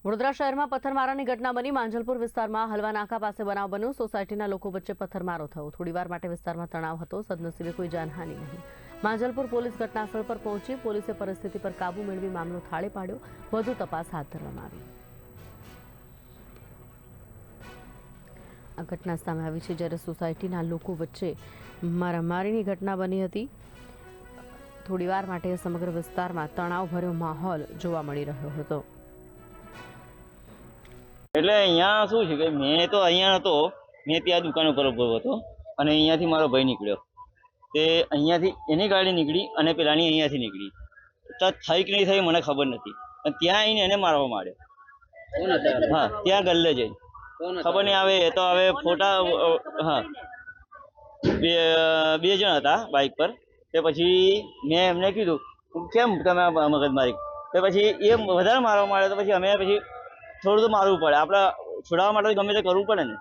વડોદરા શહેરમાં પથ્થરમારાની ઘટના બની। માંજલપુર વિસ્તારમાં હલવા નાકા પાસે બનાવ બન્યો। સોસાયટીના લોકો વચ્ચે પથ્થરમારો થયો। થોડીવાર માટે વિસ્તારમાં તણાવ હતો। સદનસીબે કોઈ જાનહાનિ નહીં। માંજલપુર પોલીસ ઘટનાસ્થળ પર પહોંચી પોલીસે પરિસ્થિતિ પર કાબુ મેળવી મામલો થાળે પાડ્યો। વધુ તપાસ હાથ ધરવામાં આવી। આ ઘટના સામે આવી છે જ્યારે સોસાયટીના લોકો વચ્ચે મારામારીની ઘટના બની હતી। થોડીવાર માટે સમગ્ર વિસ્તારમાં તણાવભર્યો માહોલ જોવા મળી રહ્યો હતો। એટલે અહીંયા શું છે કે મેં તો અહીંયા નતો, મેં ત્યાં દુકાન ઉપર ઉભો હતો અને અહીંયાથી મારો ભાઈ નીકળ્યો। તે અહીંયાથી એની ગાડી નીકળી અને પેલાની અહીંયાથી નીકળી તો થઈ કે નહીં થઈ મને ખબર નથી, પણ ત્યાં આવીને એને મારવા માંડ્યો। હા, ત્યાં ગલ્લે જઈ ખબર નહીં આવે એ તો હવે ફોટા। હા, બે જણ હતા બાઇક પર। તે પછી મેં એમને કીધું કેમ તમે મગજમારી, તો પછી એ વધારે મારવા માંડ્યો। તો પછી અમે પછી થોડું તો મારવું પડે, આપણે છોડાવવા માટે ગમે તે કરવું પડે ને,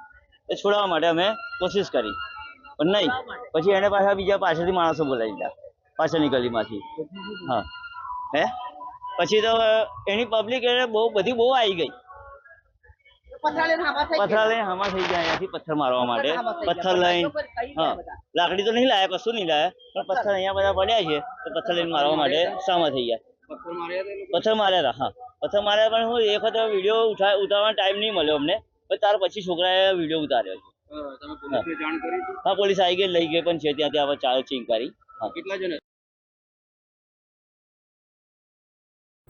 એ છોડાવવા માટે અમે કોશિશ કરી પણ નહીં। પછી એને પાછા બીજા પાછળથી માણસો બોલાવી દીધા પાછળની ગલીમાંથી। હા, હે પછી તો એની પબ્લિક એને બહુ આવી ગઈ, પથ્થર લઈને હામા થઈ ગયા અહીંયાથી પથ્થર મારવા માટે। પથ્થર લઈને, હા, લાકડી તો નહીં લાયા, કશું નહીં લાયા, પણ પથ્થર અહીંયા બધા પડ્યા છે તો પથ્થર લઈને મારવા માટે સામા થઈ ગયા। પથ્થર માર્યા હતા, હા પથ્થર માર્યા, પણ હું એક વખત વિડીયો ઉતારવાનો ટાઈમ નહીં મળ્યો અમને, પણ ત્યાર પછી છોકરાએ વિડીયો ઉતાર્યો છે। હા, પોલીસ આવી ગઈ, લઈ ગઈ પણ છે, ત્યાંથી આપણે ચાલુ છે ઇન્કવાયરી। હા, કેટલા જણ